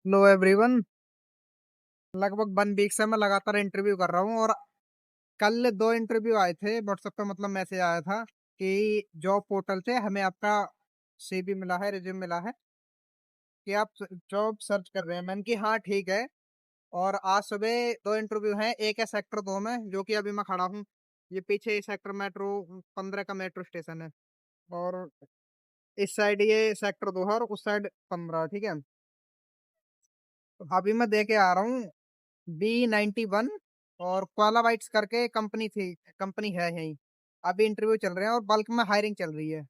लो everyone. लगभग 1 week से मैं लगातार इंटरव्यू कर रहा हूँ और कल 2 इंटरव्यू आए थे व्हाट्सएप पे, मतलब मैसेज आया था कि जॉब पोर्टल से हमें आपका सीवी मिला है, रिज्यूम मिला है कि आप जॉब सर्च कर रहे हैं। मैंने कि हाँ ठीक है। और आज सुबह 2 इंटरव्यू हैं, एक है सेक्टर 2 में जो कि अभी मैं खड़ा हूँ। ये पीछे सेक्टर मेट्रो 15 का मेट्रो स्टेशन है। और इस साइड ये सेक्टर 2 है और उस साइड 15। ठीक है, तो अभी मैं दे के आ रहा हूँ B91 और क्वालाबाइट्स करके कंपनी थी, कंपनी है यहीं। अभी इंटरव्यू चल रहे हैं और बल्क में हायरिंग चल रही है।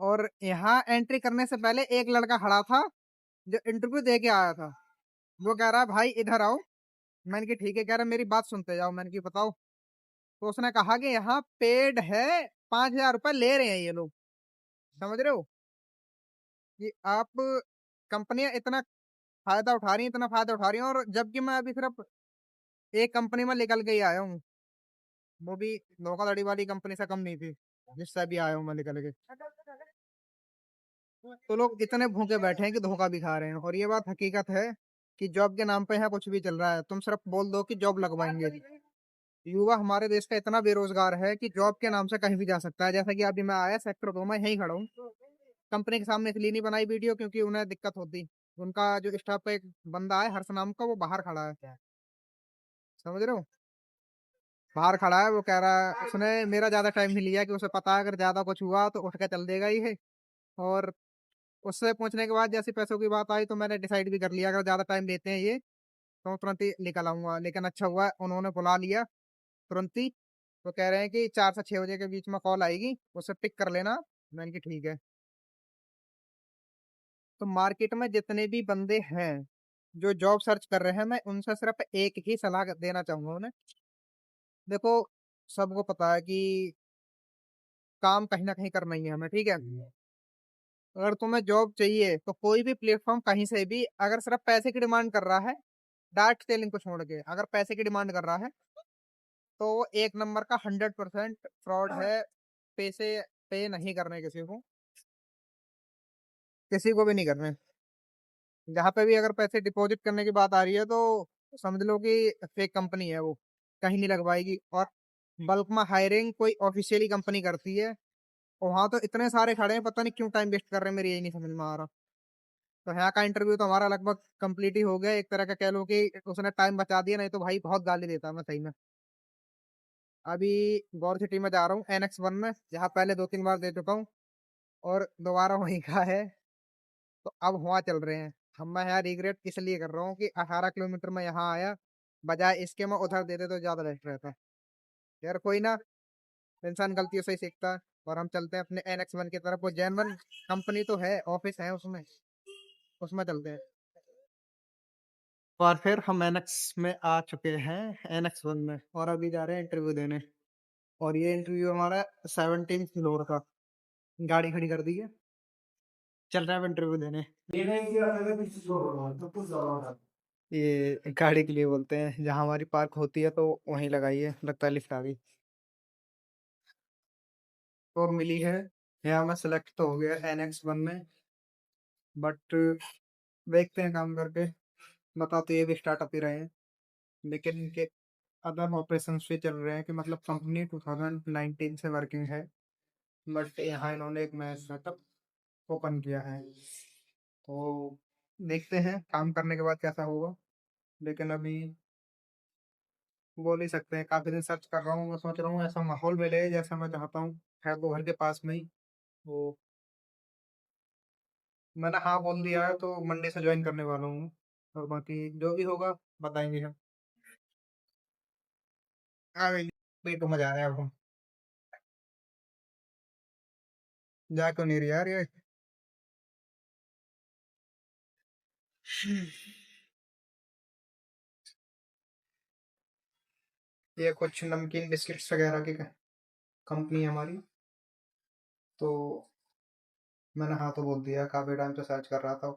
और यहाँ एंट्री करने से पहले एक लड़का खड़ा था जो इंटरव्यू दे के आया था। वो कह रहा है भाई इधर आओ। मैंने कि ठीक है। कह रहा मेरी बात सुनते जाओ। मैंने कि बताओ। तो उसने कहा कि यहाँ पेड है, 5,000 रुपये ले रहे हैं ये लोग। समझ रहे हो कि आप, कंपनियां इतना फायदा उठा रही हैं, इतना फायदा उठा रही हैं। और जबकि मैं अभी सिर्फ एक कंपनी में निकल के ही आया हूँ, वो भी धोखाधड़ी वाली कंपनी से कम नहीं थी जिससे अभी आया हूँ मैं निकल के। तो लोग इतने भूखे बैठे हैं कि धोखा भी खा रहे हैं। और ये बात हकीकत है कि जॉब के नाम पे यहाँ कुछ भी चल रहा है। तुम सिर्फ बोल दो कि जॉब लगवाएंगे। युवा हमारे देश का इतना बेरोजगार है कि जॉब के नाम से कहीं भी जा सकता है। जैसा कि अभी मैं आया सेक्टर 2 में, यहीं खड़ा हूँ। कंपनी के सामने इसलिए नहीं बनाई वीडियो क्योंकि उन्हें दिक्कत होती। उनका जो स्टाफ का एक बंदा है हर्ष नाम का, वो बाहर खड़ा है। समझ रहे हो, बाहर खड़ा है। वो कह रहा है, उसने मेरा ज्यादा टाइम नहीं लिया कि उसे पता है अगर ज्यादा कुछ हुआ तो उठ के चल देगा ही है। और उससे पूछने के बाद जैसे पैसों की बात आई तो मैंने डिसाइड भी कर लिया अगर ज्यादा टाइम लेते हैं ये तो तुरंत ही निकल आऊंगा। लेकिन अच्छा हुआ उन्होंने बुला लिया तुरंत ही। तो कह रहे हैं कि 4 से 6 बजे के बीच में कॉल आएगी, उसे पिक कर लेना। मैंने कि ठीक है। तो मार्केट में जितने भी बंदे हैं जो जॉब सर्च कर रहे हैं, मैं उनसे सिर्फ एक ही सलाह देना चाहूंगा उन्हें। देखो, सबको पता है कि काम कहीं ना कहीं करना ही है हमें। ठीक है, अगर तुम्हें जॉब चाहिए तो कोई भी प्लेटफॉर्म कहीं से भी अगर सिर्फ पैसे की डिमांड कर रहा है, डार्क सेलिंग को छोड़ के अगर पैसे की डिमांड कर रहा है, तो वो एक नंबर का 100% फ्रॉड है। पैसे पे नहीं करने किसी को, किसी को भी नहीं करने। जहाँ पे भी अगर पैसे डिपॉजिट करने की बात आ रही है तो समझ लो कि फेक कंपनी है वो, कहीं नहीं लगवाएगी। और बल्क में हायरिंग कोई ऑफिशियली कंपनी करती है। और वहां तो इतने सारे खड़े हैं, पता नहीं क्यों टाइम वेस्ट कर रहे हैं, मेरी यही नहीं समझ में आ रहा। तो यहाँ का इंटरव्यू तो हमारा लगभग कंप्लीट ही हो गया। एक तरह का कह लो कि उसने टाइम बचा दिया, नहीं तो भाई बहुत गाली देता मैं सही में। अभी गौर सिटी में जा रहा हूँ NX1 में, जहाँ पहले 2-3 बार दे चुका हूँ और दोबारा वहीं का है। तो अब वहाँ चल रहे हैं। हम, मैं यहाँ रिग्रेट इसलिए कर रहा हूँ कि 18 किलोमीटर में यहाँ आया, बजाय इसके मैं उधर देते तो ज्यादा बेस्ट रहता। यार कोई ना, इंसान गलतियों से ही सीखता है। और हम चलते हैं अपने NX1 की तरफ। वो जैनवन कंपनी तो है, ऑफिस है उसमें, उसमें चलते हैं। और फिर हम NX में आ चुके हैं, NX1 में, और अभी जा रहे हैं इंटरव्यू देने। और ये इंटरव्यू हमारा 17 फ्लोर का, गाड़ी खड़ी कर दी है, चल रहा है इंटरव्यू देने। ये गाड़ी के लिए बोलते हैं, जहाँ हमारी पार्क होती है तो वहीं लगाई है, लगता है लिफ्ट आ गई। तो मिली है, यहाँ मैं सेलेक्ट तो हो गया NX1 में। बट देखते हैं काम करके। बता तो ये भी स्टार्टअप ही रहे हैं, लेकिन इनके अदर ऑपरेशन भी चल रहे हैं कि मतलब कंपनी 2019 से वर्किंग है। बट यहाँ इन्होंने एक नया स्टार्टअप ओपन किया है। तो देखते हैं काम करने के बाद कैसा होगा। लेकिन अभी बोल ही सकते हैं, काफी दिन सर्च कर रहा हूँ। मैं सोच रहा हूँ ऐसा माहौल मिले जैसा मैं चाहता हूँ, है तो घर के पास में ही। तो मैंने हाँ बोल दिया है, तो मंडे से ज्वाइन करने वाला हूँ। और बाकी जो भी होगा बताएंगे हम। आ गई, भी तो मजा आया। अब हम जा क्यों नहीं रही यार ये। ये कुछ नमकीन बिस्किट्स वगैरह की कंपनी है हमारी। तो मैंने हाँ तो बोल दिया, काफी टाइम से सर्च कर रहा था।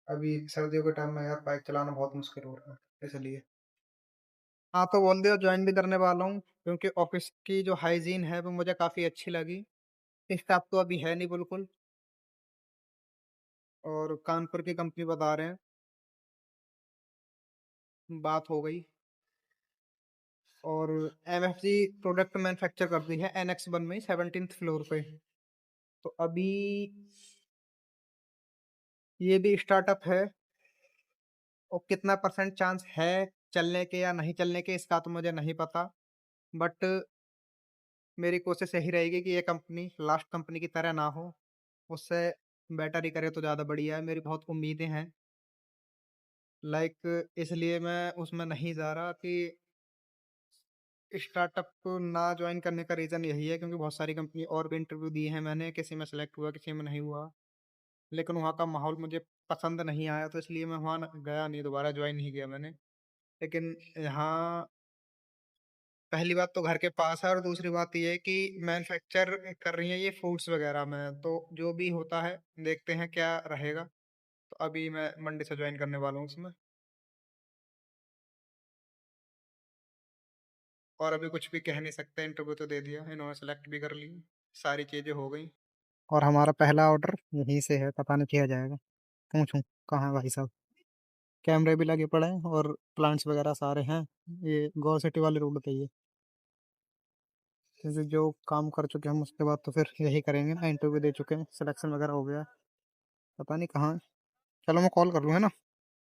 अभी सर्दियों के टाइम में यार बाइक चलाना बहुत मुश्किल हो रहा है, इसलिए हाँ तो बोल दिया, ज्वाइन भी करने वाला हूँ। क्योंकि ऑफिस की जो हाइजीन है वो मुझे काफी अच्छी लगी। स्टाफ तो अभी है नहीं बिल्कुल। और कानपुर की कंपनी बता रहे हैं। बात हो गई। और एमएफजी प्रोडक्ट मैन्युफैक्चर करती है NX1 में 17th फ्लोर पे। तो अभी ये भी स्टार्टअप है, और कितना परसेंट चांस है चलने के या नहीं चलने के इसका तो मुझे नहीं पता। बट मेरी कोशिश यही रहेगी कि ये कंपनी लास्ट कंपनी की तरह ना हो, उससे बेटर ही करे तो ज़्यादा बढ़िया है। मेरी बहुत उम्मीदें हैं, लाइक इसलिए मैं उसमें नहीं जा रहा कि स्टार्टअप को ना ज्वाइन करने का रीज़न यही है, क्योंकि बहुत सारी कंपनी और भी इंटरव्यू दिए हैं मैंने, किसी में सेलेक्ट हुआ किसी में नहीं हुआ, लेकिन वहाँ का माहौल मुझे पसंद नहीं आया, तो इसलिए मैं वहाँ गया नहीं, दोबारा ज्वाइन नहीं किया मैंने। लेकिन यहाँ पहली बात तो घर के पास है, और दूसरी बात ये है कि मैन्युफैक्चर कर रही है ये फूड्स वगैरह में, तो जो भी होता है देखते हैं क्या रहेगा। तो अभी मैं मंडे से ज्वाइन करने वाला हूँ उसमें। और अभी कुछ भी कह नहीं सकते, इंटरव्यू तो दे दिया, इन्होंने सेलेक्ट भी कर लिया, सारी चीज़ें हो गई। और हमारा पहला ऑर्डर यहीं से है, पता नहीं किया जाएगा। पूछूं कहाँ है भाई साहब? कैमरे भी लगे पड़े हैं और प्लांट्स वगैरह सारे हैं। ये गौर सिटी वाले रोड पे ही है। जैसे जो काम कर चुके हैं हम उसके बाद तो फिर यही करेंगे ना, इंटरव्यू दे चुके हैं, सिलेक्शन वगैरह हो गया है। पता नहीं कहाँ है। चलो मैं कॉल कर लूँ, है ना?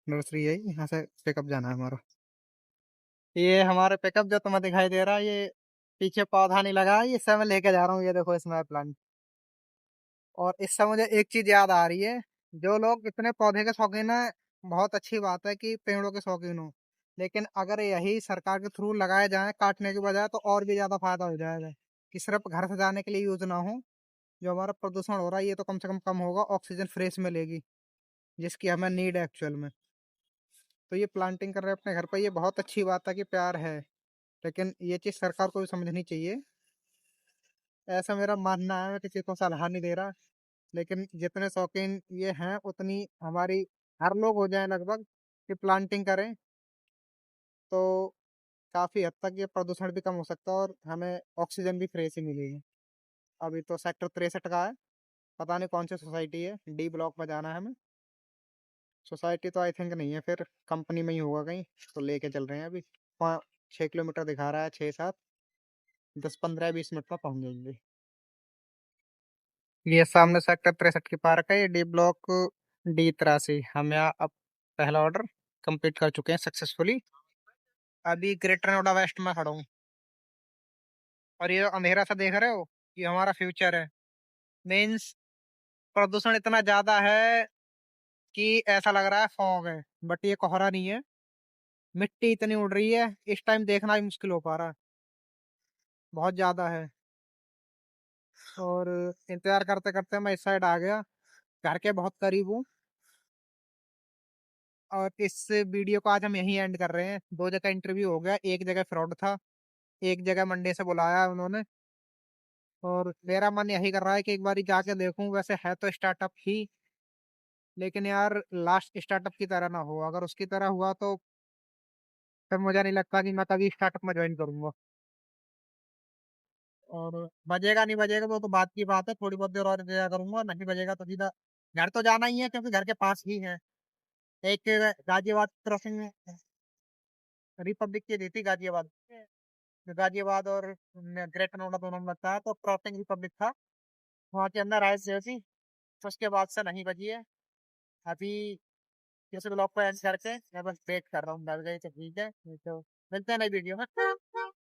नर्सरी है यहाँ से पिकअप जाना है हमारा। ये हमारे पिकअप जो तुम्हें दिखाई दे रहा है, ये पीछे पौधा नहीं लगा है, ये सब मैं लेके जा रहा हूँ, ये देखो इसमें प्लांट। और इससे मुझे एक चीज याद आ रही है, जो लोग इतने पौधे के शौकीन है, बहुत अच्छी बात है कि पेड़ों के शौकीन हो, लेकिन अगर यही सरकार के थ्रू लगाए जाए काटने के बजाय, तो और भी ज्यादा फायदा हो जाएगा। कि सिर्फ घर से जाने के लिए यूज ना हो, जो हमारा प्रदूषण हो रहा है ये तो कम से कम होगा, ऑक्सीजन फ्रेश मिलेगी, जिसकी हमें नीड है एक्चुअल में। तो ये प्लांटिंग कर रहे हैं अपने घर पर, ये बहुत अच्छी बात है कि प्यार है, लेकिन ये चीज सरकार को भी समझनी चाहिए। ऐसा मेरा मानना है, मैं किसी को सलाह नहीं दे रहा, लेकिन जितने शौकीन ये हैं उतनी हमारी हर लोग हो जाएं लगभग कि प्लांटिंग करें, तो काफी हद तक ये प्रदूषण भी कम हो सकता है और हमें ऑक्सीजन भी फ्रेश ही मिलेगी। अभी तो सेक्टर 63 का है, पता नहीं कौन सी सोसाइटी है, D ब्लॉक में जाना है हमें। सोसाइटी तो आई थिंक नहीं है, फिर कंपनी में ही होगा कहीं। तो लेके चल रहे हैं अभी। 5-6 किलोमीटर दिखा रहा है, 6-7, 10-15-20 मिनट में पहुंच जाएंगे। ये सामने सेक्टर 63 की पार्क है, ये D ब्लॉक D83। हम यहाँ अब पहला ऑर्डर कंप्लीट कर चुके हैं सक्सेसफुली। अभी ग्रेटर नोएडा वेस्ट में खड़ा हूँ, और ये अंधेरा सा देख रहे हो, ये हमारा फ्यूचर है। मीन्स प्रदूषण इतना ज्यादा है कि ऐसा लग रहा है फॉग है, बट ये कोहरा नहीं है। मिट्टी इतनी उड़ रही है, इस टाइम देखना भी मुश्किल हो पा रहा है, बहुत ज्यादा है। और इंतजार करते करते मैं इस साइड आ गया, घर के बहुत करीब हूँ। और इस वीडियो को आज हम यहीं एंड कर रहे हैं। 2 जगह इंटरव्यू हो गया, एक जगह फ्रॉड था, एक जगह मंडे से बुलाया है उन्होंने। और मेरा मन यही कर रहा है कि एक बार जाके देखूं, वैसे है तो स्टार्टअप ही, लेकिन यार लास्ट स्टार्टअप की तरह ना हो। अगर उसकी तरह हुआ तो फिर मुझे नहीं लगता कि मैं कभी स्टार्टअप में ज्वाइन करूंगा। और बजेगा नहीं बजेगा तो बात की बात है, थोड़ी बहुत देर और इंतजार करूंगा, नहीं बजेगा तो सीधा घर तो जाना ही है, क्योंकि घर के पास ही है। एक गाजियाबाद क्रॉसिंग में रिपब्लिक की दी थी, गाजियाबाद। गाजियाबाद और ग्रेटर नोएडा दोनों में लगता है, तो क्रॉसिंग रिपब्लिक था, वहाँ के अंदर आए जैसी। तो उसके बाद से नहीं बजी है अभी। किसी ब्लॉग को एंड करके मैं बस वेट कर रहा हूँ, डर गई तो ठीक है, नहीं तो मिलते हैं नई वीडियो में।